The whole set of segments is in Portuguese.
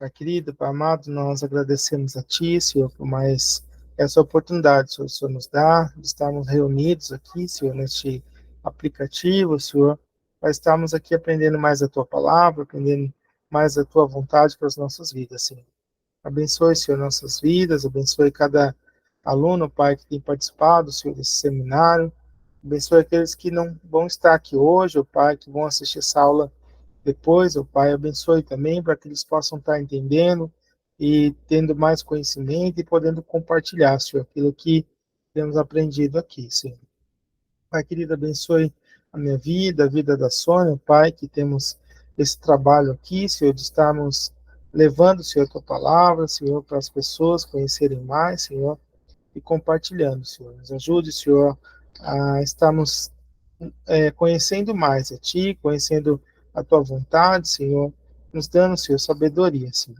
Pai querido, Pai amado, nós agradecemos a Ti, Senhor, por mais essa oportunidade, Senhor, o Senhor nos dá, de estarmos reunidos aqui, Senhor, neste aplicativo, Senhor, para estarmos aqui aprendendo mais a Tua palavra, aprendendo mais a Tua vontade para as nossas vidas, Senhor. Abençoe, Senhor, nossas vidas, abençoe cada aluno, Pai, que tem participado, Senhor, desse seminário, abençoe aqueles que não vão estar aqui hoje, ó Pai, que vão assistir essa aula depois, ó Pai, abençoe também para que eles possam estar entendendo e tendo mais conhecimento e podendo compartilhar, Senhor, aquilo que temos aprendido aqui, Senhor. Pai querido, abençoe a minha vida, a vida da Sônia, Pai, que temos esse trabalho aqui, Senhor, de estarmos levando, Senhor, a tua palavra, Senhor, para as pessoas conhecerem mais, Senhor, e compartilhando, Senhor. Nos ajude, Senhor, a estarmos conhecendo mais a Ti, conhecendo a Tua vontade, Senhor, nos dando, Senhor, sabedoria, Senhor.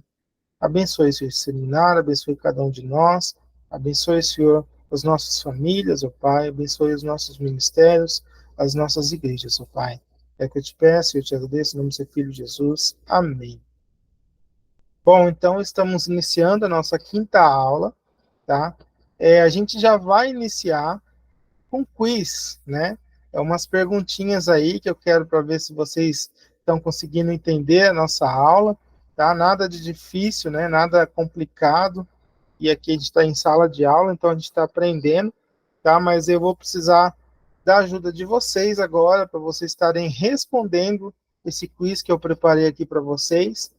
Abençoe, Senhor, esse seminário, abençoe cada um de nós, abençoe, Senhor, as nossas famílias, ó Pai, abençoe os nossos ministérios, as nossas igrejas, ó Pai. É que eu te peço, eu te agradeço, em nome do seu Filho Jesus. Amém. Bom, então estamos iniciando a nossa quinta aula, tá? A gente já vai iniciar com quiz, né? É umas perguntinhas aí que eu quero para ver se vocês estão conseguindo entender a nossa aula, tá? Nada de difícil, né? Nada complicado. E aqui a gente está em sala de aula, então a gente está aprendendo, tá? Mas eu vou precisar da ajuda de vocês agora, para vocês estarem respondendo esse quiz que eu preparei aqui para vocês,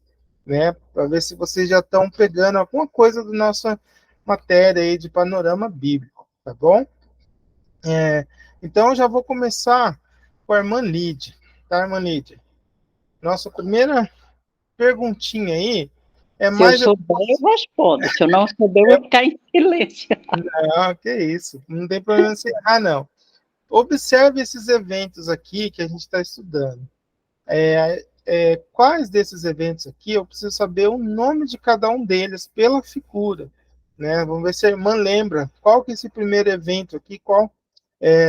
né? Para ver se vocês já estão pegando alguma coisa da nossa matéria aí de panorama bíblico, tá bom? Então, eu já vou começar com a irmã Lídia, tá, irmã Lídia? Nossa primeira perguntinha aí é Se eu mais... souber, eu respondo. Se eu não souber, eu vou ficar em silêncio. Não, que isso, não tem problema você errar, não. Observe esses eventos aqui que a gente está estudando. Quais desses eventos aqui eu preciso saber o nome de cada um deles pela figura, né? Vamos ver se a irmã lembra qual que é esse primeiro evento aqui,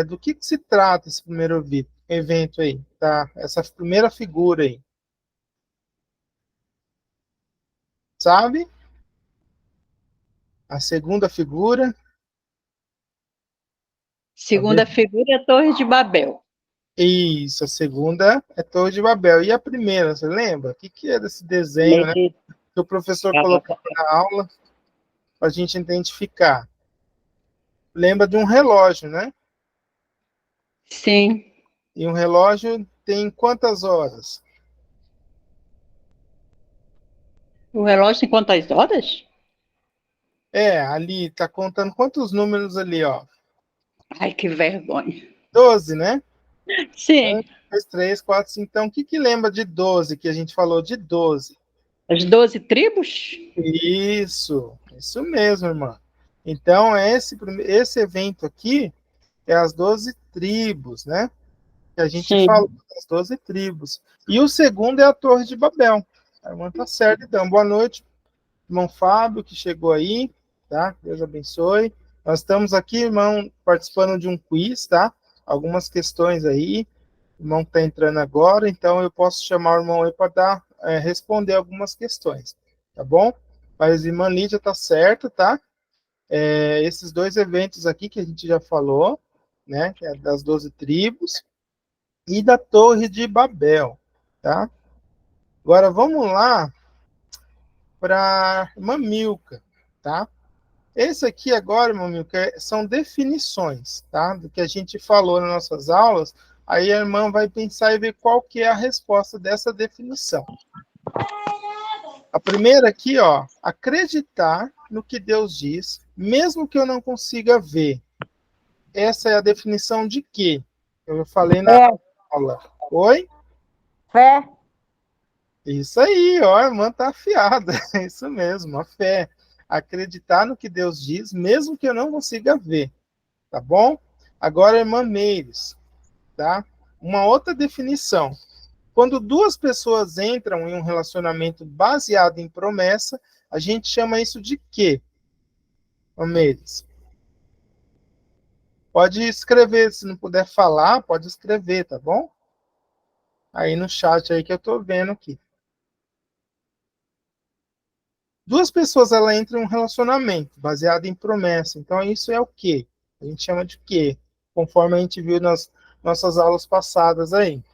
do que se trata esse primeiro evento aí, tá? Essa primeira figura aí, sabe? A segunda figura, Segunda figura é a Torre de Babel. isso, a segunda é Torre de Babel. E a primeira, você lembra? O que é desse desenho, né? Que o professor colocou na aula para a gente identificar. Lembra de um relógio, né? Sim. E um relógio tem quantas horas? O relógio tem quantas horas? Ali, tá contando quantos números ali, ó? Ai, que vergonha. 12, né? Sim. 1, 2, 3, 4, 5. Então, o que lembra de 12, que a gente falou de 12? As 12 tribos? Isso mesmo, irmã. Então, esse evento aqui é as 12 tribos, né? Que a gente Sim. falou, as 12 tribos. E o segundo é a Torre de Babel. A irmã tá certa, então. Boa noite, irmão Fábio, que chegou aí, tá? Deus abençoe. Nós estamos aqui, irmão, participando de um quiz, tá? Algumas questões aí. O irmão está entrando agora, então eu posso chamar o irmão aí para responder algumas questões, tá bom? Mas a irmã Lídia tá certa, tá? Esses dois eventos aqui que a gente já falou, né? Que é das 12 tribos e da Torre de Babel, tá? Agora vamos lá para irmã Milka, tá? Esse aqui agora, irmã Milka, são definições, tá? Do que a gente falou nas nossas aulas. Aí a irmã vai pensar e ver qual que é a resposta dessa definição. A primeira aqui, ó, acreditar no que Deus diz, mesmo que eu não consiga ver. Essa é a definição de quê? Eu falei na aula. Oi? Fé. Isso aí, ó, a irmã tá afiada. É isso mesmo, a fé. Acreditar no que Deus diz, mesmo que eu não consiga ver. Tá bom? Agora, irmã Meires, tá? Uma outra definição. Quando duas pessoas entram em um relacionamento baseado em promessa, a gente chama isso de quê? Irmã Meires. Pode escrever, se não puder falar, pode escrever, tá bom? Aí no chat aí que eu tô vendo aqui. Duas pessoas, ela entra em um relacionamento baseado em promessa. Então, isso é o quê? A gente chama de quê? Conforme a gente viu nas nossas aulas passadas aí.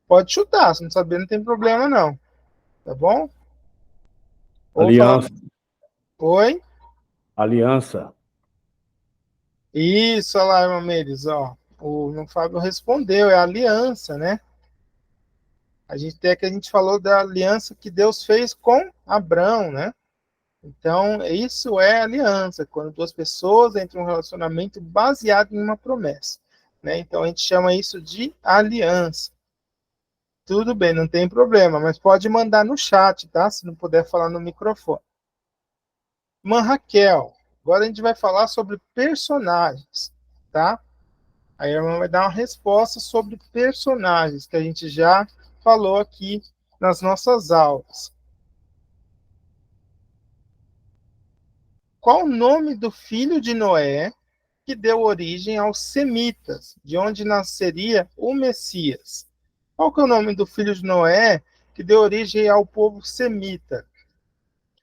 Pode chutar, se não saber, não tem problema não. Tá bom? Ou falar, Aliança. oi? Aliança. Isso, olha lá, irmão Meires, ó. O irmão Fábio respondeu, é a aliança, né? A gente tem que a gente falou da aliança que Deus fez com Abraão, né? Então, isso é aliança, quando duas pessoas entram em um relacionamento baseado em uma promessa, né? Então, a gente chama isso de aliança. Tudo bem, não tem problema, mas pode mandar no chat, tá? Se não puder falar no microfone. Irmã Raquel, agora a gente vai falar sobre personagens, tá? Aí a irmã vai dar uma resposta sobre personagens, que a gente já falou aqui nas nossas aulas. Qual o nome do filho de Noé que deu origem aos semitas, de onde nasceria o Messias? Qual que é o nome do filho de Noé que deu origem ao povo semita?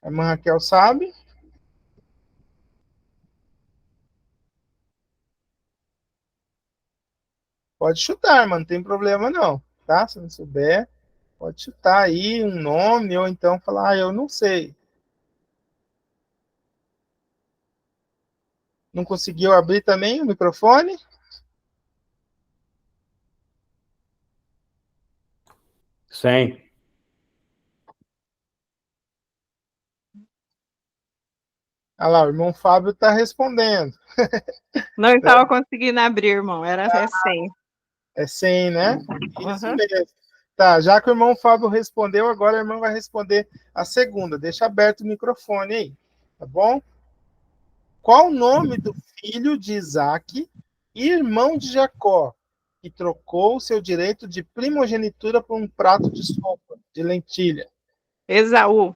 A irmã Raquel sabe? Pode chutar, mas não tem problema não, tá? Se não souber, pode chutar aí um nome ou então falar, eu não sei. Não conseguiu abrir também o microfone? Sem. Ah lá, o irmão Fábio está respondendo. Não estava conseguindo abrir, irmão. Era 100. É 100, né? Isso Uhum. mesmo. Tá, já que o irmão Fábio respondeu, agora o irmão vai responder a segunda. Deixa aberto o microfone aí, tá bom? Qual o nome do filho de Isaac, irmão de Jacó, que trocou o seu direito de primogenitura por um prato de sopa, de lentilha? Esaú.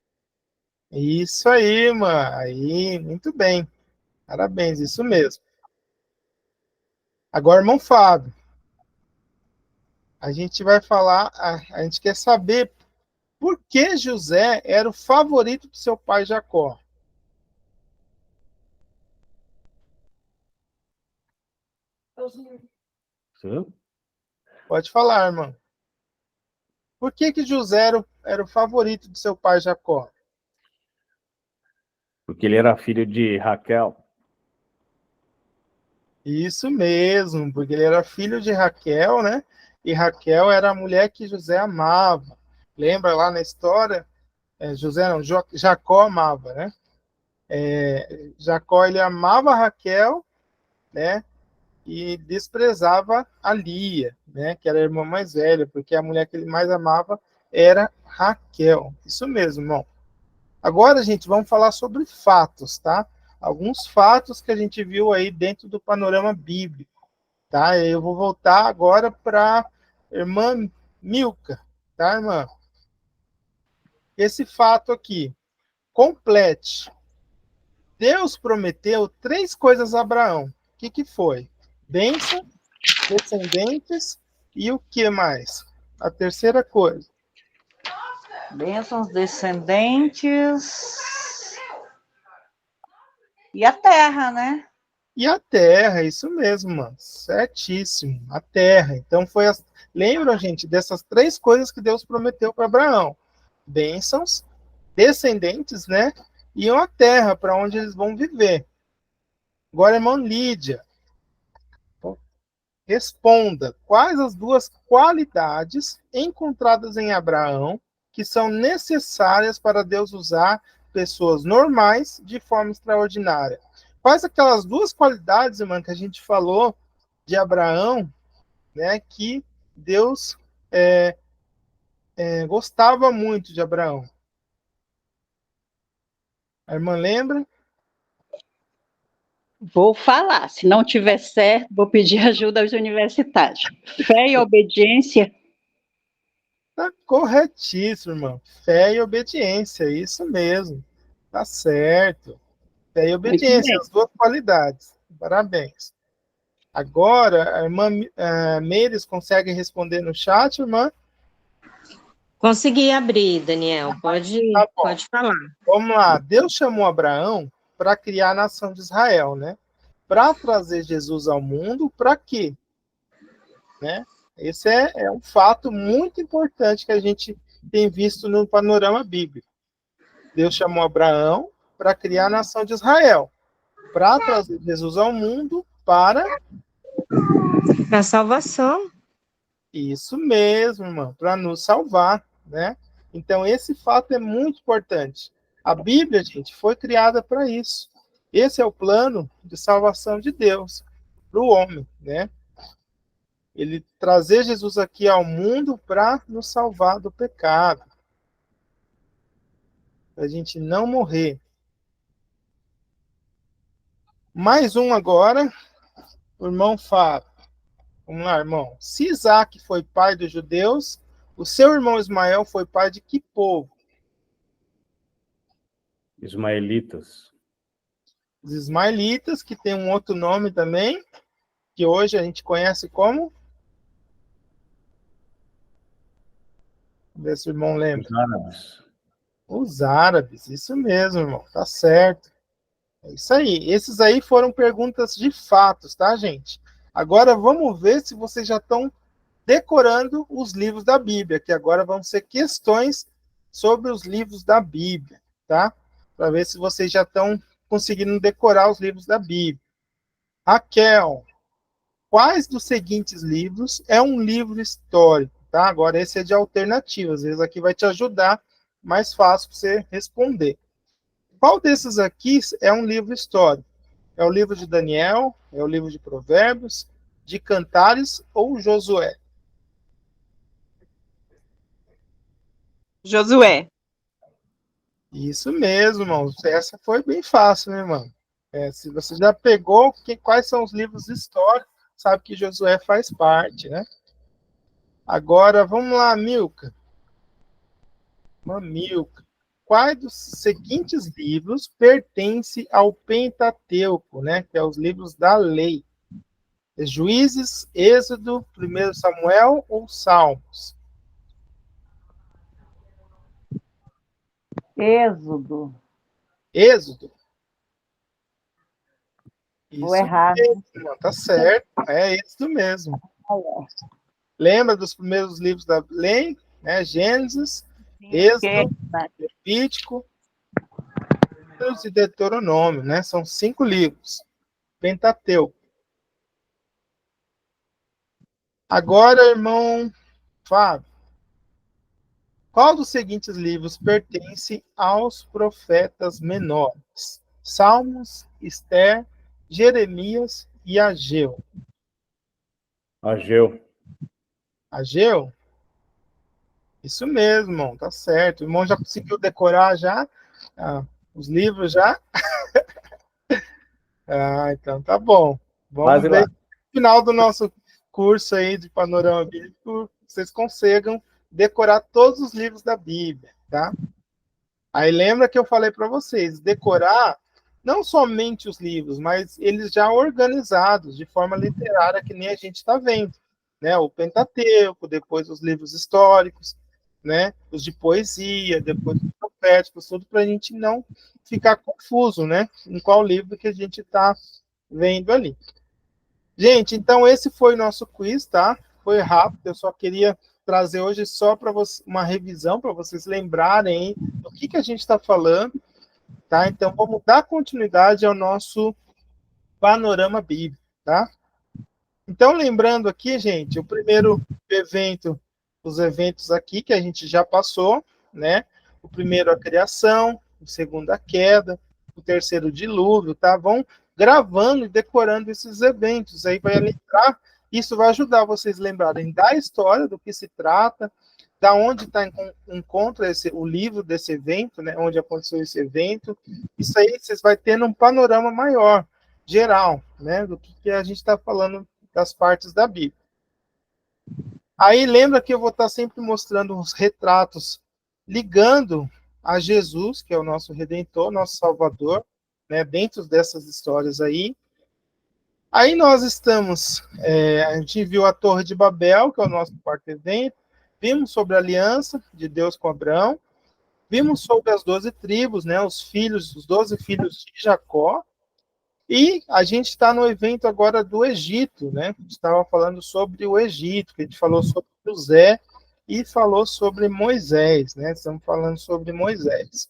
Isso aí, mano. Aí, muito bem. Parabéns, isso mesmo. Agora, irmão Fábio, a gente vai falar, a gente quer saber por que José era o favorito de seu pai Jacó. Sim. Pode falar, irmão. Por que José era o favorito de seu pai Jacó? Porque ele era filho de Raquel. Isso mesmo, porque ele era filho de Raquel, né? E Raquel era a mulher que José amava. Lembra lá na história? José não, Jacó amava, né? Jacó ele amava Raquel, né? E desprezava a Lia, né? Que era a irmã mais velha, porque a mulher que ele mais amava era Raquel. Isso mesmo, irmão. Agora, gente, vamos falar sobre fatos, tá? Alguns fatos que a gente viu aí dentro do panorama bíblico, tá? Eu vou voltar agora para irmã Milka, tá, irmã? Esse fato aqui, complete. Deus prometeu três coisas a Abraão. O que foi? Bênção, descendentes e o que mais? A terceira coisa. Bênçãos descendentes e a terra, né? E a terra, isso mesmo, mano. Certíssimo. A terra. Então foi as. Lembram, gente, dessas três coisas que Deus prometeu para Abraão: bênçãos, descendentes, né? E uma terra para onde eles vão viver. Agora, irmã Lídia, responda quais as duas qualidades encontradas em Abraão que são necessárias para Deus usar pessoas normais de forma extraordinária. Quais aquelas duas qualidades, irmã, que a gente falou de Abraão, né, que Deus gostava muito de Abraão? A irmã lembra? Vou falar. Se não tiver certo, vou pedir ajuda aos universitários. Fé e obediência. Tá corretíssimo, irmã. Fé e obediência, isso mesmo. Tá certo. Fé e Muito obediência, bem. as duas qualidades. Parabéns. Agora, a irmã Meires consegue responder no chat, irmã? Consegui abrir, Daniel. Pode, Tá bom. pode falar. Vamos lá. Deus chamou Abraão para criar a nação de Israel, né? Para trazer Jesus ao mundo, para quê? Né? Esse é um fato muito importante que a gente tem visto no panorama bíblico. Deus chamou Abraão para criar a nação de Israel, para trazer Jesus ao mundo para... Para salvação. Isso mesmo, irmão, para nos salvar, né? Então, esse fato é muito importante. A Bíblia, gente, foi criada para isso. Esse é o plano de salvação de Deus para o homem, né? Ele trazer Jesus aqui ao mundo para nos salvar do pecado. Para a gente não morrer. Mais um agora, o irmão Fábio. Vamos lá, irmão. Se Isaac foi pai dos judeus, o seu irmão Ismael foi pai de que povo? Ismaelitas. Os ismaelitas, que tem um outro nome também, que hoje a gente conhece como? Vamos ver se o irmão lembra. Os árabes. Os árabes, isso mesmo, irmão, tá certo. É isso aí. Esses aí foram perguntas de fatos, tá, gente? Agora vamos ver se vocês já estão decorando os livros da Bíblia, que agora vão ser questões sobre os livros da Bíblia, tá? Para ver se vocês já estão conseguindo decorar os livros da Bíblia. Raquel, quais dos seguintes livros é um livro histórico, tá? Agora esse é de alternativas, às vezes aqui vai te ajudar, mais fácil para você responder. Qual desses aqui é um livro histórico? É o livro de Daniel, é o livro de Provérbios, de Cantares ou Josué? Josué. Isso mesmo, irmão. Essa foi bem fácil, né, irmão? Se você já pegou quais são os livros históricos, sabe que Josué faz parte, né? Agora, vamos lá, Milka. Milka. Quais dos seguintes livros pertence ao Pentateuco, né? Que é os livros da lei? Juízes, Êxodo, 1 Samuel ou Salmos? Êxodo. Êxodo? Vou errar. Mesmo, tá certo, é Êxodo mesmo. Lembra dos primeiros livros da lei, né? Gênesis, Êxodo, Levítico e Deuteronômio, né? São 5 livros. Pentateuco. Agora, irmão Fábio, qual dos seguintes livros pertence aos profetas menores? Salmos, Ester, Jeremias e Ageu. Ageu. Ageu? Isso mesmo, irmão, tá certo. O irmão já conseguiu decorar já os livros já? Então tá bom. Vamos ver no final do nosso curso aí de Panorama Bíblico, vocês consigam decorar todos os livros da Bíblia, tá? Aí lembra que eu falei para vocês, decorar não somente os livros, mas eles já organizados de forma literária, que nem a gente está vendo, né? O Pentateuco, depois os livros históricos, né? Os de poesia, depois os proféticos, tudo para a gente não ficar confuso, né? Em qual livro que a gente está vendo ali. Gente, então esse foi o nosso quiz, tá? Foi rápido, eu só queria trazer hoje só para uma revisão, para vocês lembrarem do que a gente está falando, tá? Então, vamos dar continuidade ao nosso panorama bíblico, tá? Então, lembrando aqui, gente, o primeiro evento, os eventos aqui que a gente já passou, né? O primeiro, a criação, o segundo, a queda, o terceiro, o dilúvio, tá? Vão gravando e decorando esses eventos, aí vai lembrar, isso vai ajudar vocês a lembrarem da história, do que se trata, da onde está encontra o livro desse evento, né, onde aconteceu esse evento. Isso aí vocês vão tendo um panorama maior, geral, né, do que a gente está falando das partes da Bíblia. Aí lembra que eu vou estar sempre mostrando os retratos ligando a Jesus, que é o nosso Redentor, nosso Salvador, né, dentro dessas histórias aí. Aí nós estamos, a gente viu a Torre de Babel, que é o nosso quarto evento, vimos sobre a aliança de Deus com Abraão, vimos sobre as 12 tribos, né, os 12 filhos de Jacó, e a gente está no evento agora do Egito, né? A gente estava falando sobre o Egito, que a gente falou sobre José e falou sobre Moisés, né? Estamos falando sobre Moisés.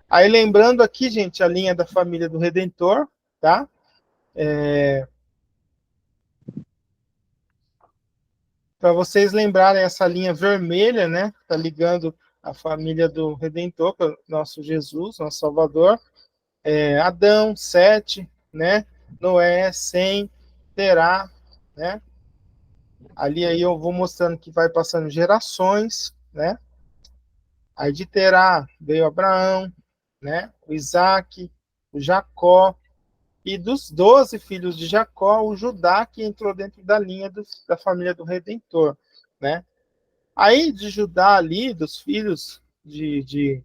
Aí lembrando aqui, gente, a linha da família do Redentor, tá? Para vocês lembrarem essa linha vermelha, né? Tá ligando a família do Redentor, que é o nosso Jesus, nosso Salvador. Adão, Sete, né? Noé, Sem, Terá, né? Ali aí eu vou mostrando que vai passando gerações, né? Aí de Terá veio Abraão, né? O Isaac, o Jacó, e dos 12 filhos de Jacó, o Judá que entrou dentro da linha da família do Redentor, né? Aí de Judá ali, dos filhos de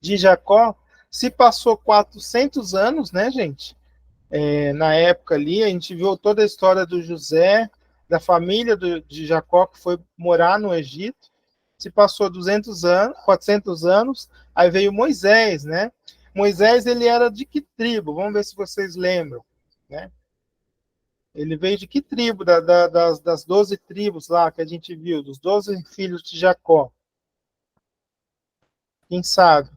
Jacó, se passou 400 anos, né, gente? Na época ali, a gente viu toda a história do José, da família de Jacó, que foi morar no Egito. Se passou 200 anos, 400 anos, aí veio Moisés, né? Moisés, ele era de que tribo? Vamos ver se vocês lembram, né? Ele veio de que tribo? Das 12 tribos lá que a gente viu, dos 12 filhos de Jacó. Quem sabe?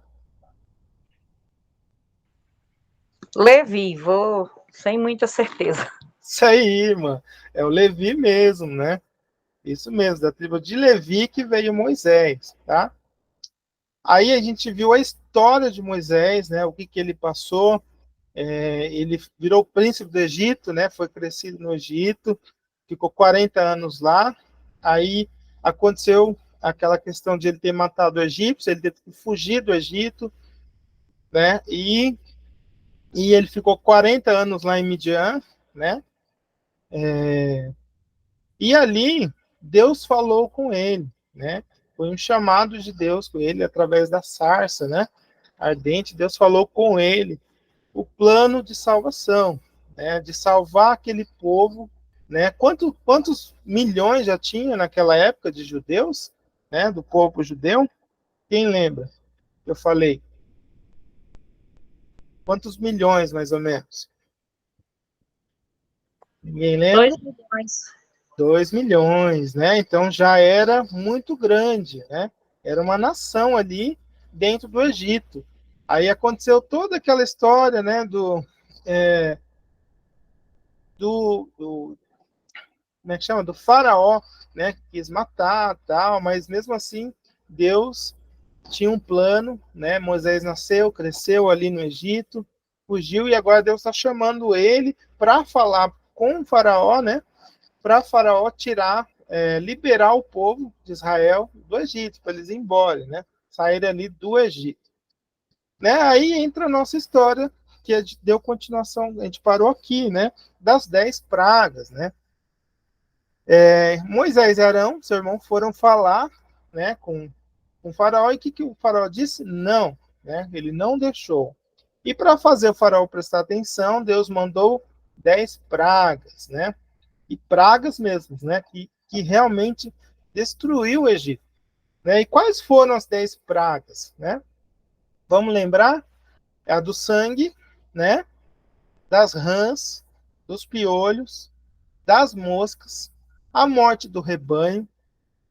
Levi, vou sem muita certeza. Isso aí, mano. É o Levi mesmo, né? Isso mesmo, da tribo de Levi que veio Moisés, tá? Aí a gente viu a história de Moisés, né? O que ele passou. Ele virou príncipe do Egito, né? Foi crescido no Egito, ficou 40 anos lá. Aí aconteceu aquela questão de ele ter matado o egípcio, ele teve que fugir do Egito, né? E ele ficou 40 anos lá em Midian, né? E ali Deus falou com ele, né? Foi um chamado de Deus com ele através da sarça, né? Ardente, Deus falou com ele o plano de salvação, né? De salvar aquele povo, né? Quantos milhões já tinha naquela época de judeus, né? Do povo judeu? Quem lembra? Eu falei. Quantos milhões, mais ou menos? Ninguém lembra? 2 milhões. 2 milhões, né? Então já era muito grande, né? Era uma nação ali dentro do Egito. Aí aconteceu toda aquela história, né? Como é que chama? Do faraó, né? Que quis matar, tal, mas mesmo assim Deus tinha um plano, né? Moisés nasceu, cresceu ali no Egito, fugiu e agora Deus está chamando ele para falar com o faraó, né? Para Faraó liberar o povo de Israel do Egito, para eles ir embora, né? Saírem ali do Egito. Né? Aí entra a nossa história, que deu continuação, a gente parou aqui, né? Das 10 pragas, né? Moisés e Arão, seu irmão, foram falar, né, com o faraó, e o que o faraó disse? Não, né? Ele não deixou. E para fazer o faraó prestar atenção, Deus mandou 10 pragas, né? E pragas mesmo, né? Que realmente destruiu o Egito. Né? E quais foram as 10 pragas? Né? Vamos lembrar? É a do sangue, né? Das rãs, dos piolhos, das moscas, a morte do rebanho,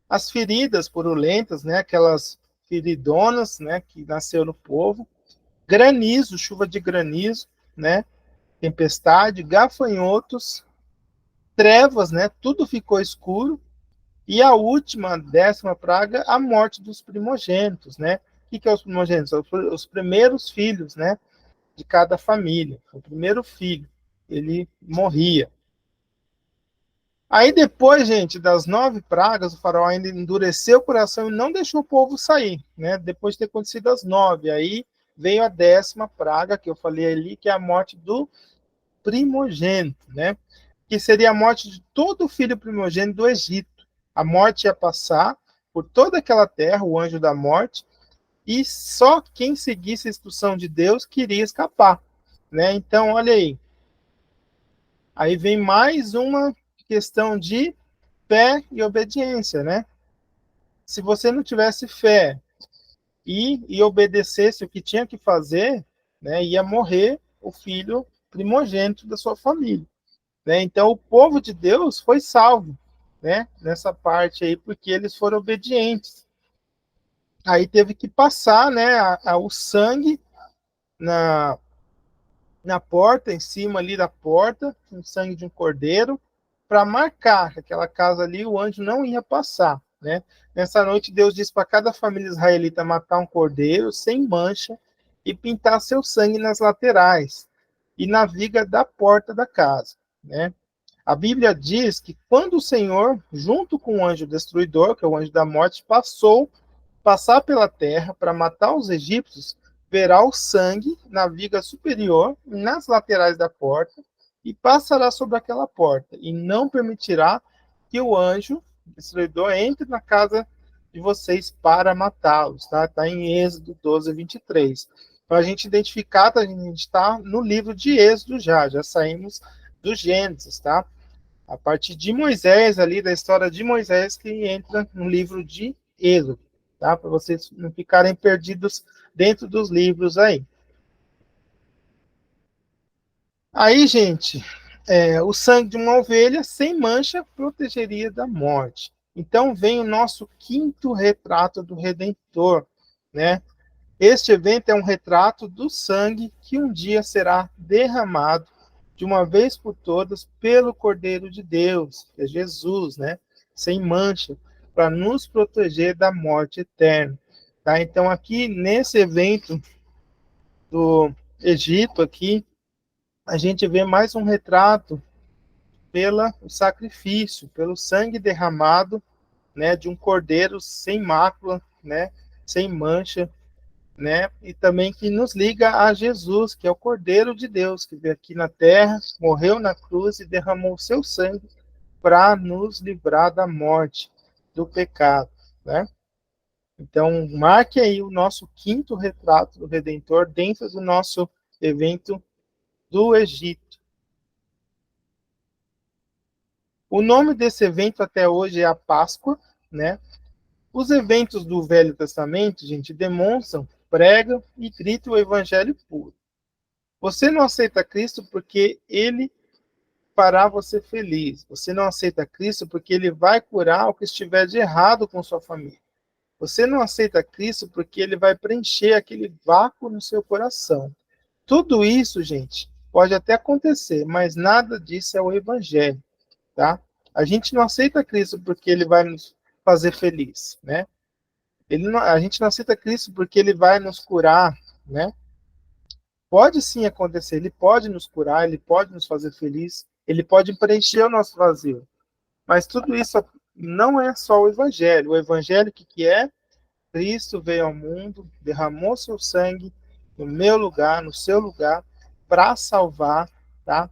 as feridas purulentas, né? Aquelas feridonas, né? Que nasceu no povo, granizo, chuva de granizo, né? Tempestade, gafanhotos, trevas, né? Tudo ficou escuro. E a última, 10ª praga, a morte dos primogênitos, né? O que é os primogênitos? Os primeiros filhos, né? De cada família. O primeiro filho, ele morria. Aí depois, gente, das 9 pragas, o faraó ainda endureceu o coração e não deixou o povo sair, né? Depois de ter acontecido as 9. Aí veio a 10ª praga, que eu falei ali, que é a morte do primogênito, né? Que seria a morte de todo filho primogênito do Egito. A morte ia passar por toda aquela terra, o anjo da morte, e só quem seguisse a instrução de Deus queria escapar, né? Então, olha aí. Aí vem mais uma questão de fé e obediência, né? se você não tivesse fé e obedecesse o que tinha que fazer, né, ia morrer o filho primogênito da sua família, né? Então o povo de Deus foi salvo, né, nessa parte aí, porque eles foram obedientes. Aí teve que passar, né, o sangue na, na porta, em cima ali da porta, o sangue de um cordeiro, para marcar que aquela casa ali o anjo não ia passar, né? Nessa noite Deus disse para cada família israelita matar um cordeiro sem mancha e pintar seu sangue nas laterais e na viga da porta da casa, né? A Bíblia diz que quando o Senhor, junto com o anjo destruidor, que é o anjo da morte, passar pela terra para matar os egípcios, verá o sangue na viga superior, nas laterais da porta, e passará sobre aquela porta, e não permitirá que o anjo destruidor entre na casa de vocês para matá-los, tá? Está em Êxodo 12, 23. Para a gente identificar, a gente está no livro de Êxodo já saímos do Gênesis, tá? A partir de Moisés, ali, da história de Moisés, que entra no livro de Êxodo, tá? Para vocês não ficarem perdidos dentro dos livros aí. Aí, gente, o sangue de uma ovelha sem mancha protegeria da morte. Então vem o nosso quinto retrato do Redentor, né? Este evento é um retrato do sangue que um dia será derramado de uma vez por todas pelo Cordeiro de Deus, que é Jesus, né? Sem mancha, para nos proteger da morte eterna. Tá? Então aqui nesse evento do Egito aqui, a gente vê mais um retrato pelo sacrifício, pelo sangue derramado, né, de um cordeiro sem mácula, né, sem mancha, né, e também que nos liga a Jesus, que é o Cordeiro de Deus, que veio aqui na terra, morreu na cruz e derramou o seu sangue para nos livrar da morte, do pecado, né? Então, marque aí o nosso quinto retrato do Redentor dentro do nosso evento do Egito. O nome desse evento até hoje é a Páscoa, né? Os eventos do Velho Testamento, gente, demonstram, pregam e gritam o evangelho puro. Você não aceita Cristo porque ele fará você feliz. Você não aceita Cristo porque ele vai curar o que estiver de errado com sua família. Você não aceita Cristo porque ele vai preencher aquele vácuo no seu coração. Tudo isso, gente, pode até acontecer, mas nada disso é o evangelho, tá? A gente não aceita Cristo porque ele vai nos fazer feliz, né? A gente não aceita Cristo porque ele vai nos curar, né? Pode sim acontecer, ele pode nos curar, ele pode nos fazer feliz, ele pode preencher o nosso vazio. Mas tudo isso não é só o evangelho. O evangelho, o que é? Cristo veio ao mundo, derramou seu sangue no meu lugar, no seu lugar, para salvar, tá?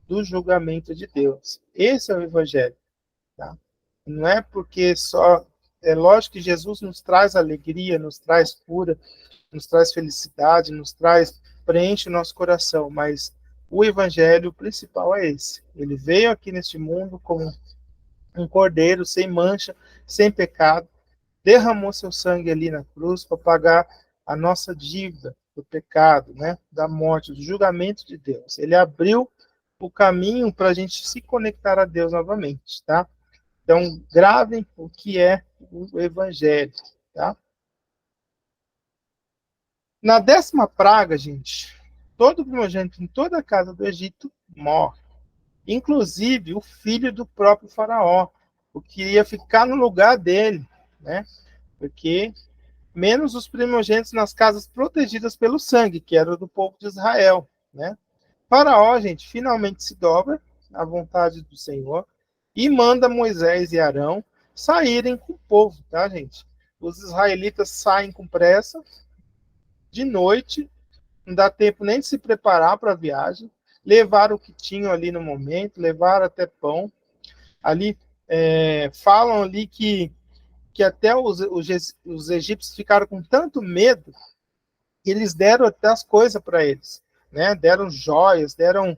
Do julgamento de Deus. Esse é o evangelho, tá? Não é porque só... É lógico que Jesus nos traz alegria, nos traz cura, nos traz felicidade, preenche o nosso coração, mas o evangelho principal é esse. Ele veio aqui neste mundo como um cordeiro sem mancha, sem pecado, derramou seu sangue ali na cruz para pagar a nossa dívida do pecado, né, da morte, do julgamento de Deus. Ele abriu o caminho para a gente se conectar a Deus novamente, tá? Então, gravem o que é o evangelho, tá? Na 10ª praga, gente, todo primogênito em toda a casa do Egito morre. Inclusive o filho do próprio faraó, o que ia ficar no lugar dele, né? Porque menos os primogênitos nas casas protegidas pelo sangue, que era do povo de Israel, né? Faraó, gente, finalmente se dobra à vontade do Senhor e manda Moisés e Arão saírem com o povo, tá, gente? Os israelitas saem com pressa, de noite, não dá tempo nem de se preparar para a viagem, levaram o que tinham ali no momento, levaram até pão. Ali, falam ali que até os egípcios ficaram com tanto medo que eles deram até as coisas para eles, né? Deram joias, deram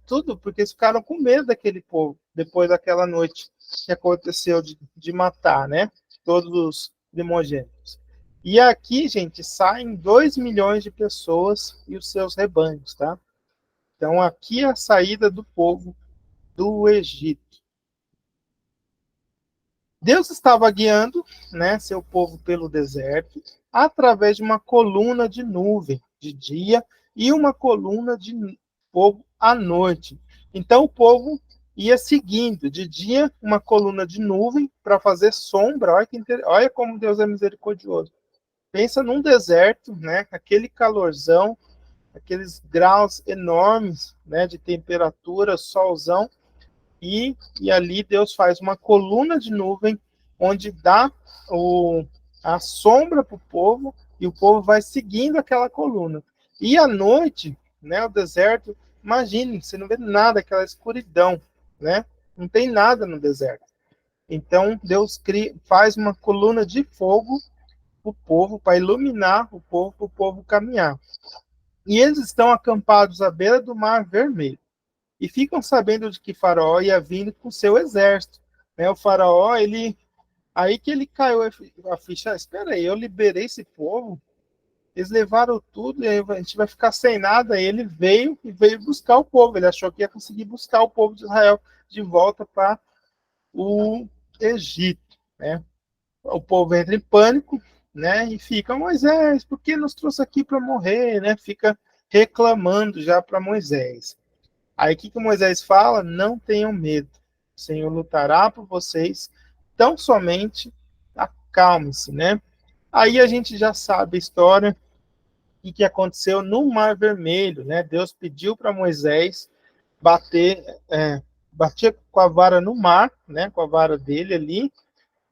tudo, porque eles ficaram com medo daquele povo, depois daquela noite que aconteceu de matar, né? todos os primogênitos. E aqui, gente, saem 2 milhões de pessoas e os seus rebanhos, tá? Então, aqui é a saída do povo do Egito. Deus estava guiando, né, seu povo pelo deserto, através de uma coluna de nuvem de dia e uma coluna de fogo à noite. Então, o povo ia seguindo. De dia, uma coluna de nuvem para fazer sombra. Olha como Deus é misericordioso. Pensa num deserto, né, aquele calorzão, aqueles graus enormes, né, de temperatura, solzão, e ali Deus faz uma coluna de nuvem onde dá a sombra para o povo, e o povo vai seguindo aquela coluna. E à noite, né, o deserto, imagine, você não vê nada, aquela escuridão, né? Não tem nada no deserto. Então Deus faz uma coluna de fogo para o povo, para iluminar o povo, para o povo caminhar. E eles estão acampados à beira do Mar Vermelho. E ficam sabendo de que Faraó ia vindo com seu exército. Né? O Faraó, aí que ele caiu a ficha, espera aí, eu liberei esse povo, eles levaram tudo, e a gente vai ficar sem nada. Aí ele veio buscar o povo, ele achou que ia conseguir buscar o povo de Israel de volta para o Egito. Né? O povo entra em pânico, né? E fica, Moisés, por que nos trouxe aqui para morrer? Né? Fica reclamando já para Moisés. Aí o que Moisés fala? Não tenham medo, o Senhor lutará por vocês, tão somente acalme-se, né? Aí a gente já sabe a história, o que aconteceu no Mar Vermelho, né? Deus pediu para Moisés bater com a vara no mar, né? Com a vara dele ali.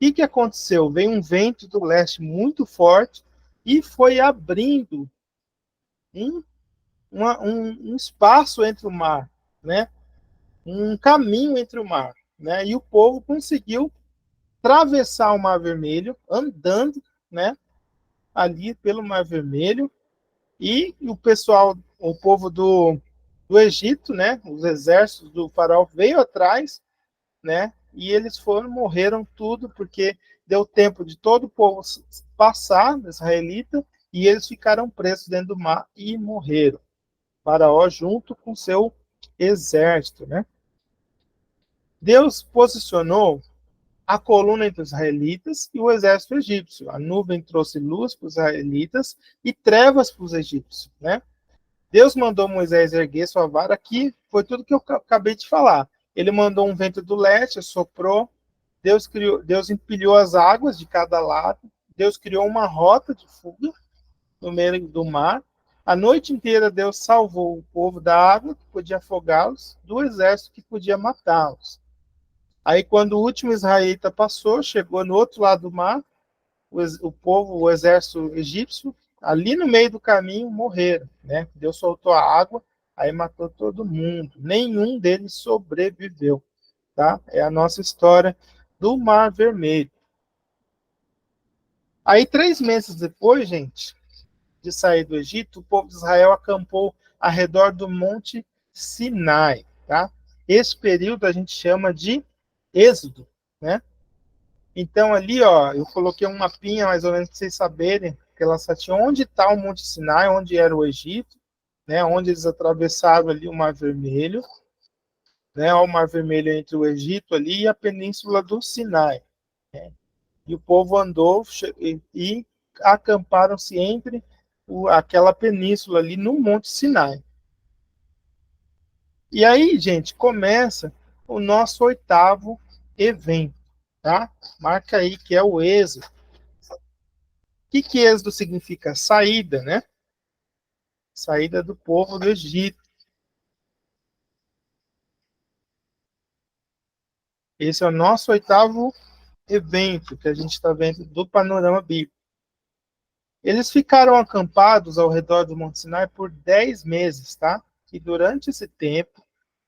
E o que aconteceu? Veio um vento do leste muito forte e foi abrindo um espaço entre o mar, né? Um caminho entre o mar, né? E o povo conseguiu atravessar o Mar Vermelho, andando, né? Ali pelo Mar Vermelho, e o pessoal, o povo do Egito, né? Os exércitos do faraó veio atrás, né? E eles morreram tudo, porque deu tempo de todo o povo passar, israelita, e eles ficaram presos dentro do mar e morreram. Faraó junto com seu exército, né? Deus posicionou a coluna entre os israelitas e o exército egípcio. A nuvem trouxe luz para os israelitas e trevas para os egípcios, né? Deus mandou Moisés erguer sua vara, aqui foi tudo que eu acabei de falar. Ele mandou um vento do leste, soprou, Deus empilhou as águas de cada lado, Deus criou uma rota de fuga no meio do mar. A noite inteira Deus salvou o povo da água, que podia afogá-los, do exército que podia matá-los. Aí, quando o último israelita passou, chegou no outro lado do mar, o exército egípcio, ali no meio do caminho, morreram. Né? Deus soltou a água, aí matou todo mundo. Nenhum deles sobreviveu. Tá? É a nossa história do Mar Vermelho. Aí, 3 meses depois, gente, de sair do Egito, o povo de Israel acampou ao redor do Monte Sinai. Tá? Esse período a gente chama de Êxodo, né? Então ali, ó, eu coloquei um mapinha mais ou menos para vocês saberem, onde está o Monte Sinai, onde era o Egito, né? Onde eles atravessaram ali o Mar Vermelho, né? O Mar Vermelho entre o Egito ali e a Península do Sinai. Né? E o povo andou e acamparam-se entre aquela península ali no Monte Sinai. E aí, gente, começa o nosso 8º evento, tá? Marca aí que é o êxodo. O que êxodo significa? Saída, né? Saída do povo do Egito. Esse é o nosso 8º evento que a gente está vendo do panorama bíblico. Eles ficaram acampados ao redor do Monte Sinai por 10 meses, tá? E durante esse tempo,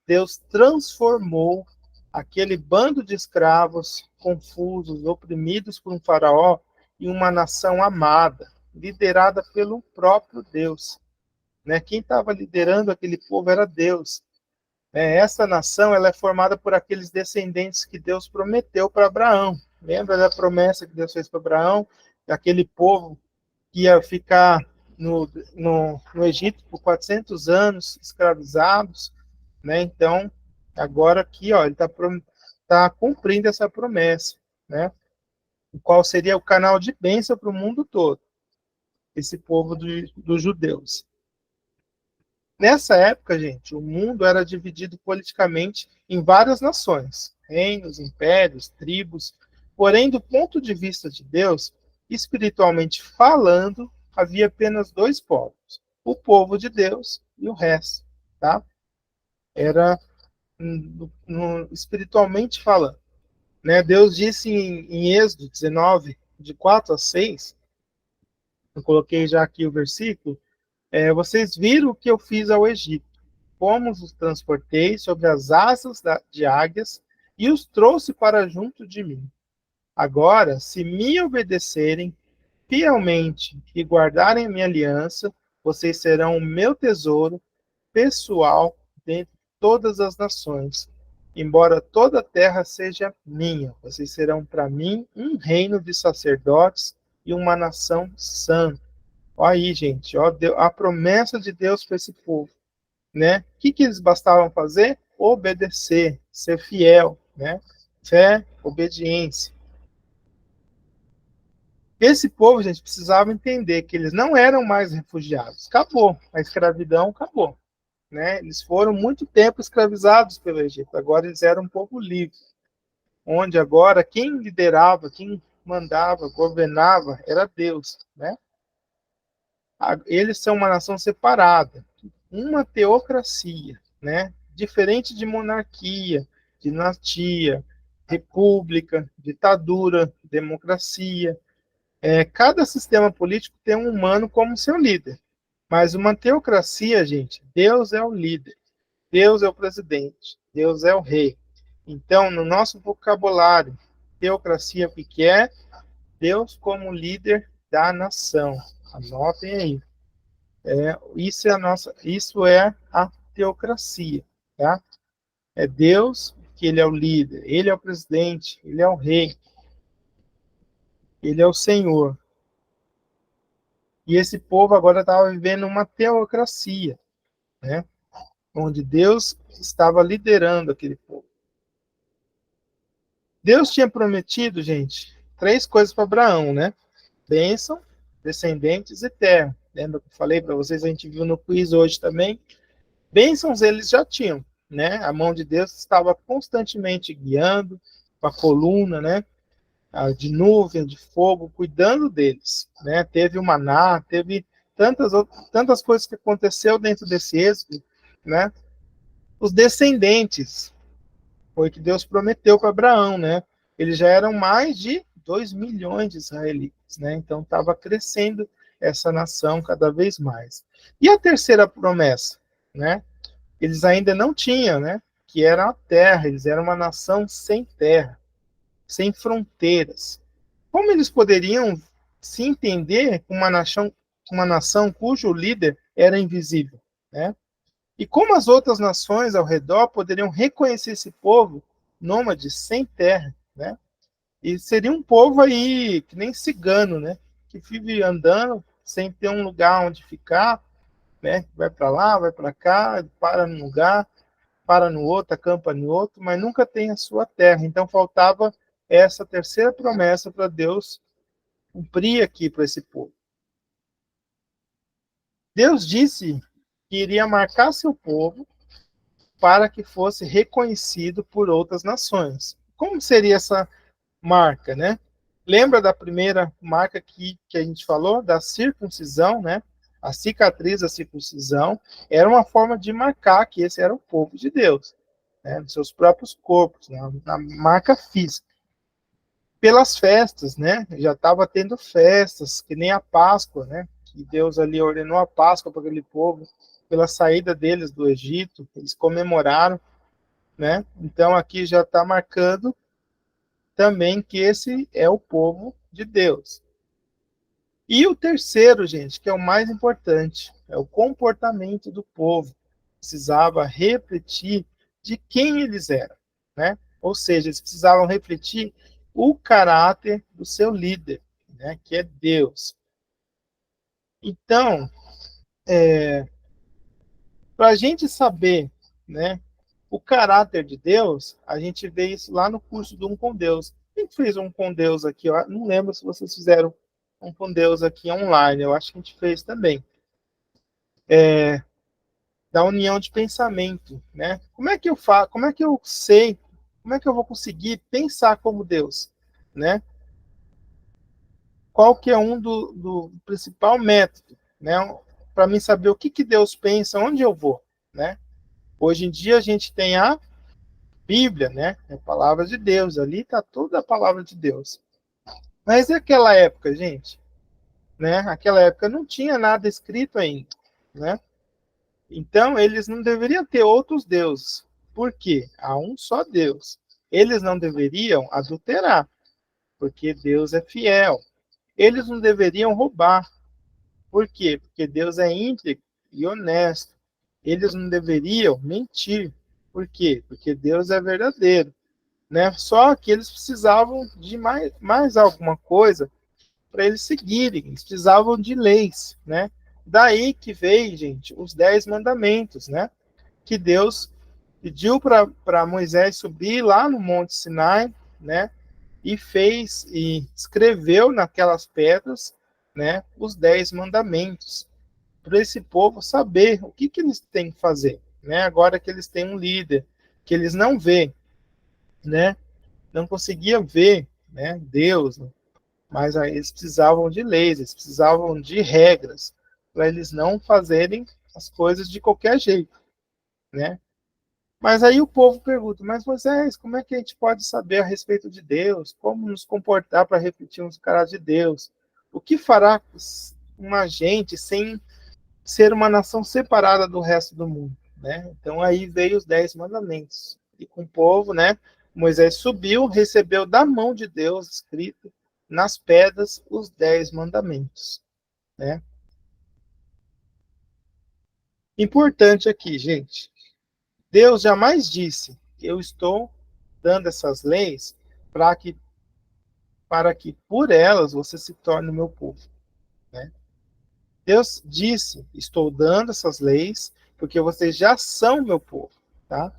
Deus transformou aquele bando de escravos confusos, oprimidos por um faraó, em uma nação amada, liderada pelo próprio Deus. Né? Quem estava liderando aquele povo era Deus. Essa nação ela é formada por aqueles descendentes que Deus prometeu para Abraão. Lembra da promessa que Deus fez para Abraão, daquele povo que ia ficar no Egito por 400 anos, escravizados, né? Então, agora aqui, ó, ele está cumprindo essa promessa, né? O qual seria o canal de bênção para o mundo todo, esse povo dos judeus. Nessa época, gente, o mundo era dividido politicamente em várias nações, reinos, impérios, tribos. Porém, do ponto de vista de Deus, espiritualmente falando, havia apenas dois povos: o povo de Deus e o resto, tá? Era espiritualmente falando, né? Deus disse em Êxodo 19, de 4 a 6, eu coloquei já aqui o versículo. Vocês viram o que eu fiz ao Egito, como os transportei sobre as asas de águias e os trouxe para junto de mim. Agora, se me obedecerem fielmente e guardarem a minha aliança, vocês serão o meu tesouro pessoal dentre todas as nações. Embora toda a terra seja minha, vocês serão para mim um reino de sacerdotes e uma nação santa. Olha aí, gente, ó, a promessa de Deus para esse povo, né? O que eles bastavam fazer? Obedecer, ser fiel, né? Fé, obediência. Esse povo, gente, precisava entender que eles não eram mais refugiados. Acabou, a escravidão acabou, né? Eles foram muito tempo escravizados pelo Egito. Agora eles eram um povo livre, onde agora quem liderava, quem mandava, governava era Deus, né? Eles são uma nação separada, uma teocracia, né? Diferente de monarquia, dinastia, república, ditadura, democracia. Cada sistema político tem um humano como seu líder, mas uma teocracia, gente, Deus é o líder, Deus é o presidente, Deus é o rei. Então, no nosso vocabulário, teocracia, o que é? Deus como líder da nação. Anotem aí. Isso é a teocracia, tá? É Deus que ele é o líder, ele é o presidente, ele é o rei, ele é o Senhor. E esse povo agora estava vivendo uma teocracia, né? Onde Deus estava liderando aquele povo. Deus tinha prometido, gente, 3 coisas para Abraão, né? Bênção, descendentes e terra. Lembra que eu falei para vocês, a gente viu no quiz hoje também? Bênçãos eles já tinham, né? A mão de Deus estava constantemente guiando, com a coluna, né? De nuvem, de fogo, cuidando deles, né? Teve o maná, teve tantas coisas que aconteceu dentro desse êxodo, né? Os descendentes, foi o que Deus prometeu para Abraão, né? Eles já eram mais de 2 milhões de israelitas, né? Então estava crescendo essa nação cada vez mais. E a terceira promessa, né? Eles ainda não tinham, né? Que era a terra, eles eram uma nação sem terra, sem fronteiras. Como eles poderiam se entender com uma nação cujo líder era invisível, né? E como as outras nações ao redor poderiam reconhecer esse povo nômade sem terra, né? E seria um povo aí que nem cigano, né? Que vive andando sem ter um lugar onde ficar, né? Vai para lá, vai para cá, para num lugar, para no outro, acampa no outro, mas nunca tem a sua terra. Então faltava essa terceira promessa para Deus cumprir aqui para esse povo. Deus disse que iria marcar seu povo para que fosse reconhecido por outras nações. Como seria essa marca, né? Lembra da primeira marca que a gente falou, da circuncisão, né? A cicatriz da circuncisão era uma forma de marcar que esse era o povo de Deus, né? Nos seus próprios corpos, né? Na marca física. Pelas festas, né? Já estava tendo festas, que nem a Páscoa, né? Que Deus ali ordenou a Páscoa para aquele povo, pela saída deles do Egito, eles comemoraram, né? Então aqui já está marcando também que esse é o povo de Deus. E o terceiro, gente, que é o mais importante, é o comportamento do povo. Precisava refletir de quem eles eram, né? Ou seja, eles precisavam refletir o caráter do seu líder, né, que é Deus. Então, para a gente saber, né, o caráter de Deus, a gente vê isso lá no curso do Um com Deus. Quem fez Um com Deus aqui? Eu não lembro se vocês fizeram Um com Deus aqui online. Eu acho que a gente fez também. Da união de pensamento, né? Como é que eu faço? Como é que eu sei? Como é que eu vou conseguir pensar como Deus, né? Qual que é do principal método, né? Para mim saber o que Deus pensa, onde eu vou, né? Hoje em dia a gente tem a Bíblia, né? É a palavra de Deus, ali está toda a palavra de Deus. Mas e aquela época, gente? Né? Aquela época não tinha nada escrito ainda, né? Então, eles não deveriam ter outros deuses. Por quê? Há um só Deus. Eles não deveriam adulterar, porque Deus é fiel. Eles não deveriam roubar. Por quê? Porque Deus é íntegro e honesto. Eles não deveriam mentir. Por quê? Porque Deus é verdadeiro. Né? Só que eles precisavam de mais alguma coisa para eles seguirem. Eles precisavam de leis, né? Daí que veio, gente, os 10 mandamentos, né? Que Deus pediu para Moisés subir lá no Monte Sinai, né? E escreveu naquelas pedras, né? Os 10 mandamentos, para esse povo saber o que eles têm que fazer, né? Agora que eles têm um líder, que eles não vê, né? Não conseguiam ver, né? Deus, né? Mas aí eles precisavam de leis, eles precisavam de regras, para eles não fazerem as coisas de qualquer jeito, né? Mas aí o povo pergunta, mas Moisés, como é que a gente pode saber a respeito de Deus? Como nos comportar para refletir os caráter de Deus? O que fará uma gente sem ser uma nação separada do resto do mundo, né? Então aí veio os 10 mandamentos. E com o povo, né? Moisés subiu, recebeu da mão de Deus, escrito nas pedras, os 10 mandamentos, né? Importante aqui, gente. Deus jamais disse: eu estou dando essas leis para que por elas você se torne o meu povo, né? Deus disse: estou dando essas leis porque vocês já são meu povo, tá?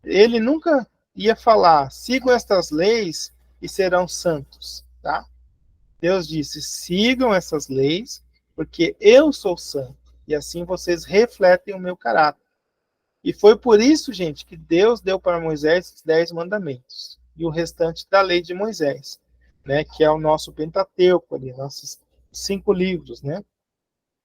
Ele nunca ia falar: sigam estas leis e serão santos, tá? Deus disse: sigam essas leis porque eu sou santo e assim vocês refletem o meu caráter. E foi por isso, gente, que Deus deu para Moisés os 10 mandamentos e o restante da lei de Moisés, né, que é o nosso Pentateuco ali, nossos 5 livros, né,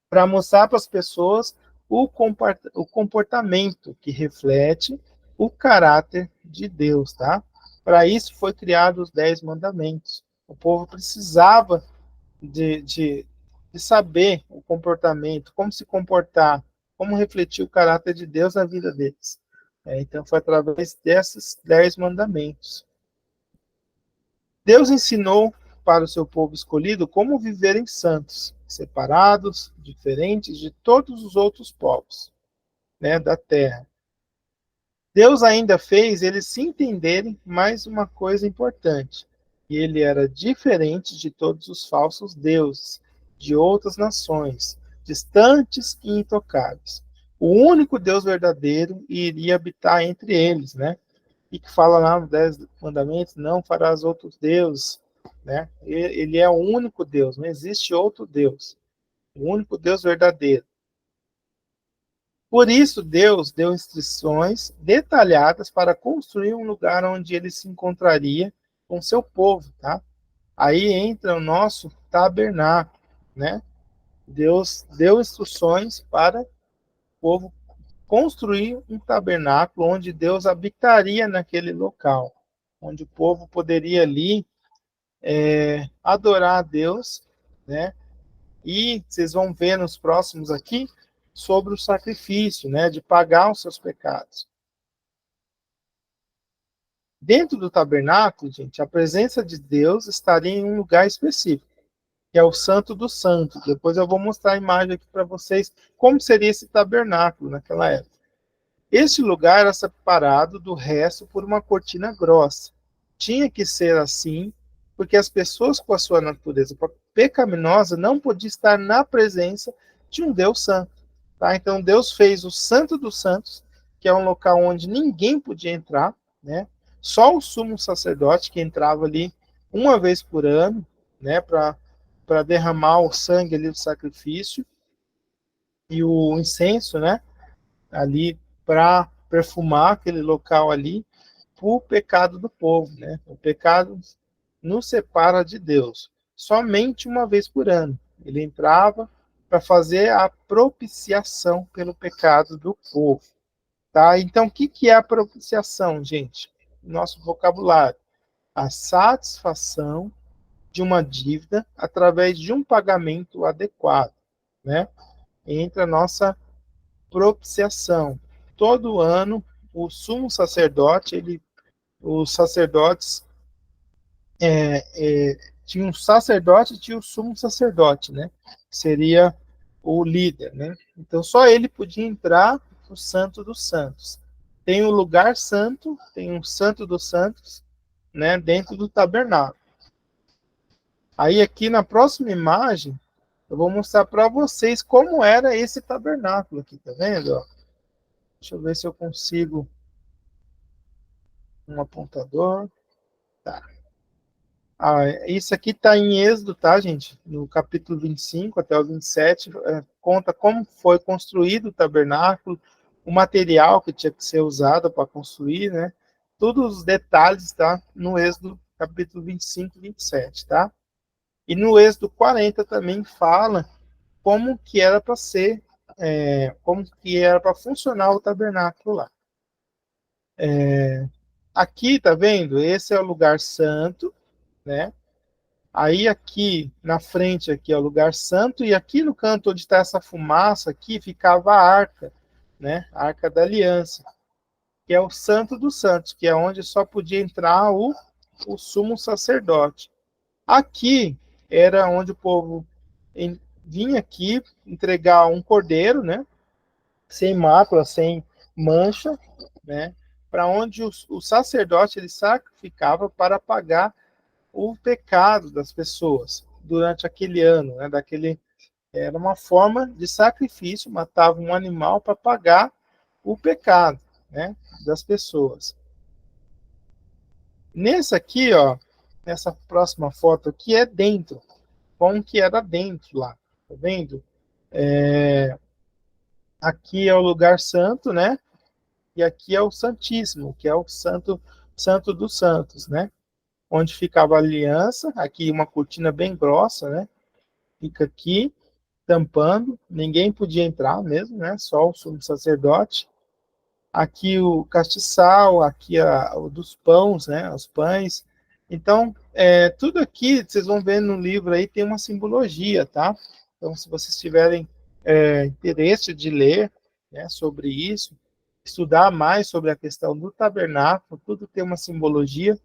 para mostrar para as pessoas o comportamento que reflete o caráter de Deus, tá? Para isso foi criado os 10 mandamentos. O povo precisava de saber o comportamento, como se comportar, como refletir o caráter de Deus na vida deles. Então, foi através desses 10 mandamentos. Deus ensinou para o seu povo escolhido como viverem santos, separados, diferentes de todos os outros povos, né, da terra. Deus ainda fez eles se entenderem mais uma coisa importante, que ele era diferente de todos os falsos deuses, de outras nações, distantes e intocáveis. O único Deus verdadeiro iria habitar entre eles, né? E que fala lá nos 10 mandamentos, não farás outros deuses, né? Ele é o único Deus, não existe outro Deus. O único Deus verdadeiro. Por isso, Deus deu instruções detalhadas para construir um lugar onde ele se encontraria com seu povo, tá? Aí entra o nosso tabernáculo, né? Deus deu instruções para o povo construir um tabernáculo onde Deus habitaria naquele local, onde o povo poderia ali adorar a Deus, né? E vocês vão ver nos próximos aqui sobre o sacrifício, né, de pagar os seus pecados. Dentro do tabernáculo, gente, a presença de Deus estaria em um lugar específico, que é o Santo dos Santos. Depois eu vou mostrar a imagem aqui para vocês como seria esse tabernáculo naquela época. Este lugar era separado do resto por uma cortina grossa. tinha que ser assim, porque as pessoas com a sua natureza pecaminosa não podiam estar na presença de um Deus santo. Tá? Então Deus fez o Santo dos Santos, que é um local onde ninguém podia entrar, né? Só o sumo sacerdote que entrava ali uma vez por ano, né? Para derramar o sangue ali do sacrifício e o incenso, né? Ali para perfumar aquele local ali por pecado do povo, né? O pecado nos separa de Deus. Somente uma vez por ano. Ele entrava para fazer a propiciação pelo pecado do povo. Tá? Então, o que é a propiciação, gente? Nosso vocabulário. A satisfação de uma dívida através de um pagamento adequado, né? Entra a nossa propiciação. Todo ano, o sumo sacerdote, os sacerdotes tinha um sacerdote e tinha o sumo sacerdote, né? Seria o líder, né? Então só ele podia entrar no Santo dos Santos. Tem o lugar santo, tem o Santo dos Santos, né? Dentro do tabernáculo. Aí aqui na próxima imagem eu vou mostrar para vocês como era esse tabernáculo aqui, tá vendo? Ó? Deixa eu ver se eu consigo um apontador. Tá. Isso aqui está em Êxodo, tá, gente? No capítulo 25 até o 27, conta como foi construído o tabernáculo, o material que tinha que ser usado para construir, né? Todos os detalhes, tá? No Êxodo, capítulo 25 e 27, tá? E no Êxodo 40 também fala como que era para ser, como que era para funcionar o tabernáculo lá. Aqui, tá vendo? Esse é o lugar santo, né? Aí aqui na frente aqui é o lugar santo e aqui no canto onde está essa fumaça aqui ficava a arca, né? A arca da aliança, que é o santo dos santos, que é onde só podia entrar o sumo sacerdote. Aqui era onde o povo vinha aqui entregar um cordeiro, né? Sem mácula, sem mancha, né? Para onde o sacerdote ele sacrificava para pagar o pecado das pessoas durante aquele ano, né? Era uma forma de sacrifício, matava um animal para pagar o pecado, né? Das pessoas. Nesse aqui, ó, nessa próxima foto aqui é dentro, como que era dentro lá, tá vendo? Aqui é o lugar santo, né? E aqui é o Santíssimo, que é o Santo dos Santos, né? Onde ficava a aliança, aqui uma cortina bem grossa, né? Fica aqui, tampando, ninguém podia entrar mesmo, né? Só o sumo sacerdote. Aqui o castiçal, aqui o dos pães, né? Os pães. Então, tudo aqui, vocês vão ver no livro aí, tem uma simbologia, tá? Então, se vocês tiverem interesse de ler, né, sobre isso, estudar mais sobre a questão do tabernáculo, tudo tem uma simbologia,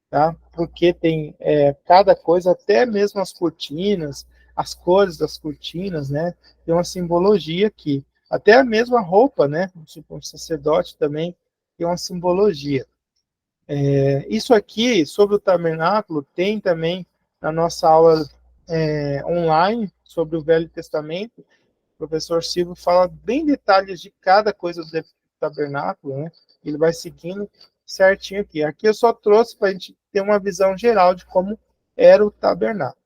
tá? Porque tem cada coisa, até mesmo as cortinas, as cores das cortinas, né? Tem uma simbologia aqui. Até a mesma roupa, né? O sacerdote também tem uma simbologia. Isso aqui, sobre o tabernáculo, tem também na nossa aula online sobre o Velho Testamento. O professor Silvio fala bem detalhes de cada coisa do tabernáculo, né? Ele vai seguindo certinho aqui. Aqui eu só trouxe para a gente ter uma visão geral de como era o tabernáculo.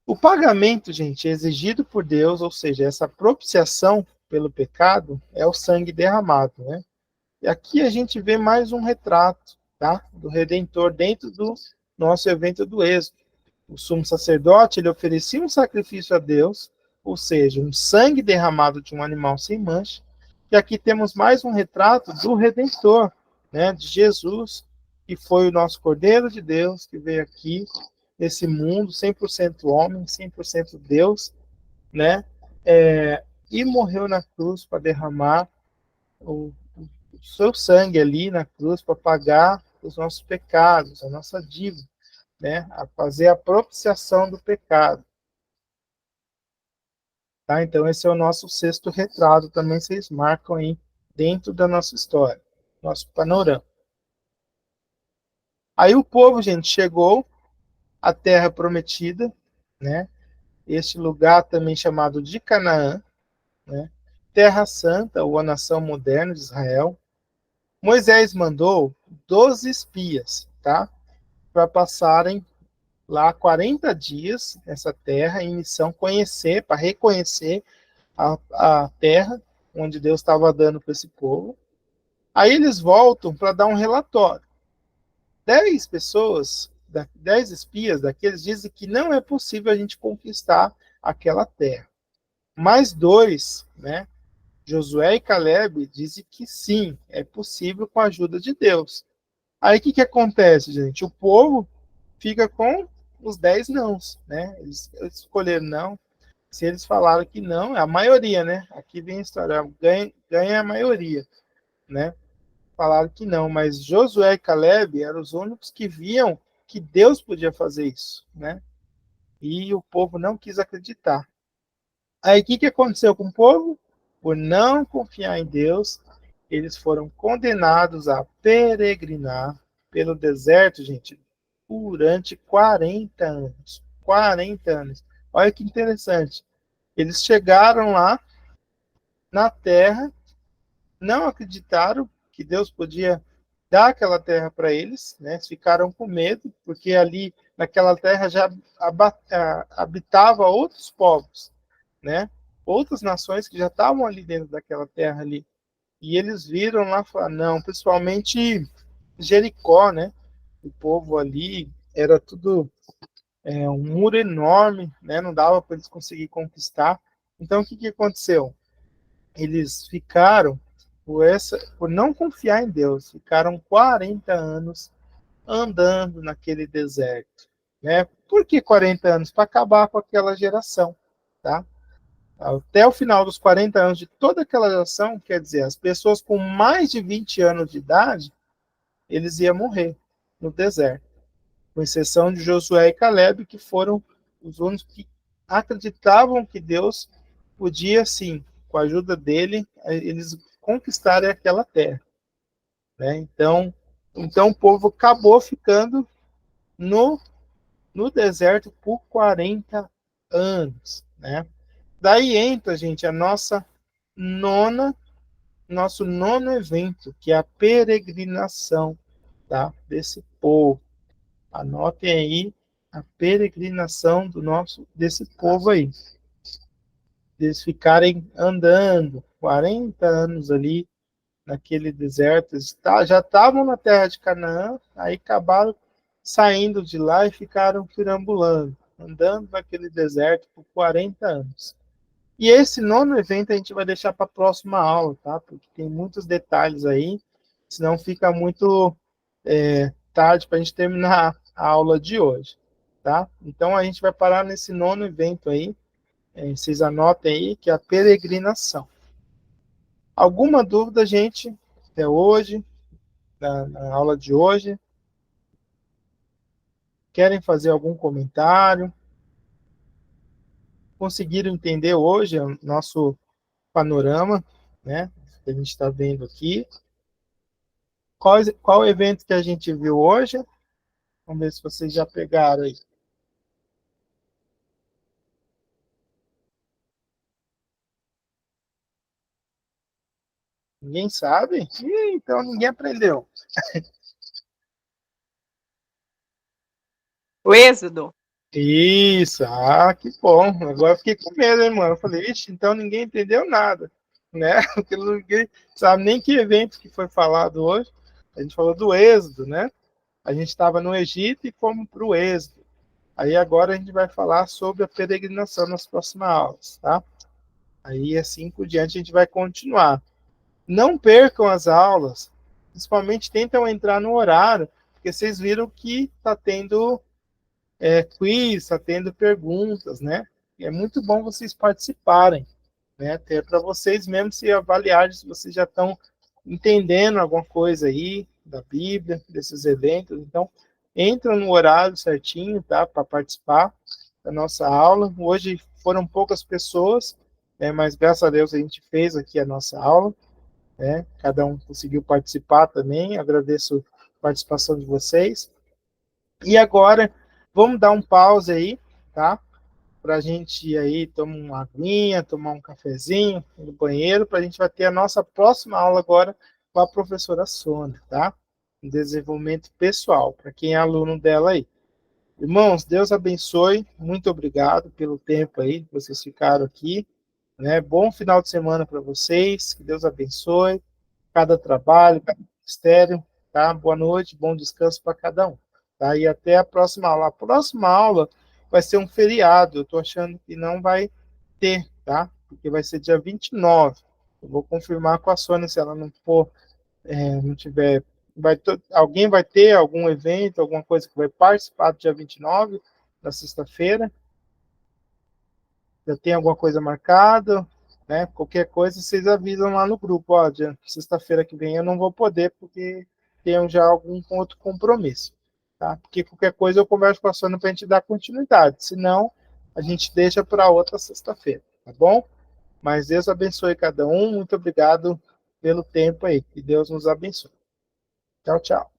O pagamento, gente, exigido por Deus, ou seja, essa propiciação pelo pecado, é o sangue derramado, né? E aqui a gente vê mais um retrato, tá? Do Redentor dentro do nosso evento do Êxodo. O sumo sacerdote, ele oferecia um sacrifício a Deus, ou seja, um sangue derramado de um animal sem mancha. E aqui temos mais um retrato do Redentor, né, de Jesus, que foi o nosso Cordeiro de Deus, que veio aqui nesse mundo, 100% homem, 100% Deus, né, e morreu na cruz para derramar o seu sangue ali na cruz para pagar os nossos pecados, a nossa dívida, né, a fazer a propiciação do pecado. Tá? Então, esse é o nosso sexto retrato, também vocês marcam aí dentro da nossa história. nosso panorama. Aí o povo, gente, chegou à terra prometida, né? Este lugar também chamado de Canaã, né? Terra Santa, ou a nação moderna de Israel. Moisés mandou 12 espias, tá? Para passarem lá 40 dias nessa terra em missão conhecer, para reconhecer a terra onde Deus estava dando para esse povo. Aí eles voltam para dar um relatório. 10 pessoas, 10 espias daqueles dizem que não é possível a gente conquistar aquela terra. Mais dois, né? Josué e Caleb dizem que sim, é possível com a ajuda de Deus. Aí o que acontece, gente? O povo fica com os 10 nãos, né? Eles escolheram não. Se eles falaram que não, é a maioria, né? Aqui vem a história, ganha a maioria, né? Falaram que não, mas Josué e Caleb eram os únicos que viam que Deus podia fazer isso, né? E o povo não quis acreditar. Aí o que aconteceu com o povo? Por não confiar em Deus, eles foram condenados a peregrinar pelo deserto, gente, durante 40 anos. 40 anos. Olha que interessante. Eles chegaram lá na terra, não acreditaram que Deus podia dar aquela terra para eles, né? Ficaram com medo, porque ali naquela terra já habitava outros povos, né? Outras nações que já estavam ali dentro daquela terra ali. E eles viram lá, falaram, não, principalmente Jericó, né? O povo ali era tudo um muro enorme, né? Não dava para eles conseguir conquistar. Então o que aconteceu? Eles ficaram por não confiar em Deus, ficaram 40 anos andando naquele deserto, né? Por que 40 anos? Para acabar com aquela geração, tá? Até o final dos 40 anos de toda aquela geração, quer dizer, as pessoas com mais de 20 anos de idade, eles iam morrer no deserto, com exceção de Josué e Caleb, que foram os únicos que acreditavam que Deus podia, sim, com a ajuda dele, eles conquistarem aquela terra, né? Então o povo acabou ficando no deserto por 40 anos, né? Daí entra, gente, nosso nono evento, que é a peregrinação, tá? Desse povo. Anotem aí a peregrinação desse povo aí. Eles ficarem andando 40 anos ali naquele deserto. Eles já estavam na terra de Canaã, aí acabaram saindo de lá e ficaram perambulando, andando naquele deserto por 40 anos. E esse nono evento a gente vai deixar para a próxima aula, tá? Porque tem muitos detalhes aí, senão fica muito tarde para a gente terminar a aula de hoje, tá? Então a gente vai parar nesse nono evento aí, vocês anotem aí, que é a peregrinação. Alguma dúvida, gente, até hoje, na aula de hoje? Querem fazer algum comentário? Conseguiram entender hoje o nosso panorama, né? Que a gente está vendo aqui. Qual evento que a gente viu hoje? Vamos ver se vocês já pegaram aí. Ninguém sabe? Então ninguém aprendeu. O Êxodo. Isso, que bom. Agora eu fiquei com medo, hein, mano? Eu falei, ixi, então ninguém entendeu nada, né? Porque ninguém sabe nem que evento que foi falado hoje. A gente falou do Êxodo, né? A gente estava no Egito e fomos para o Êxodo. Aí agora a gente vai falar sobre a peregrinação nas próximas aulas, tá? Aí assim por diante a gente vai continuar. Não percam as aulas, principalmente tentam entrar no horário, porque vocês viram que está tendo quiz, está tendo perguntas, né? E é muito bom vocês participarem, né? Até para vocês mesmos se avaliarem se vocês já estão entendendo alguma coisa aí da Bíblia, desses eventos. Então, entra no horário certinho, tá? Para participar da nossa aula. Hoje foram poucas pessoas, mas graças a Deus a gente fez aqui a nossa aula. né? Cada um conseguiu participar também, agradeço a participação de vocês. E agora, vamos dar um pause aí, tá? Para a gente ir aí tomar uma aguinha, tomar um cafezinho no banheiro, para a gente vai ter a nossa próxima aula agora com a professora Sônia, tá? Desenvolvimento pessoal, para quem é aluno dela aí. Irmãos, Deus abençoe, muito obrigado pelo tempo aí que vocês ficaram aqui, né? Bom final de semana para vocês, que Deus abençoe cada trabalho, cada ministério, tá? Boa noite, bom descanso para cada um, tá? E até a próxima aula. A próxima aula vai ser um feriado, eu estou achando que não vai ter, tá? Porque vai ser dia 29. Eu vou confirmar com a Sônia se ela não for, não tiver, alguém vai ter algum evento, alguma coisa que vai participar do dia 29, na sexta-feira. Já tem alguma coisa marcada, né? Qualquer coisa, vocês avisam lá no grupo. Ó, sexta-feira que vem eu não vou poder, porque tenho já algum outro compromisso, tá? Porque qualquer coisa eu converso com a Sônia para a gente dar continuidade. Se não, a gente deixa para outra sexta-feira, tá bom? Mas Deus abençoe cada um. Muito obrigado pelo tempo aí. Que Deus nos abençoe. Tchau, tchau.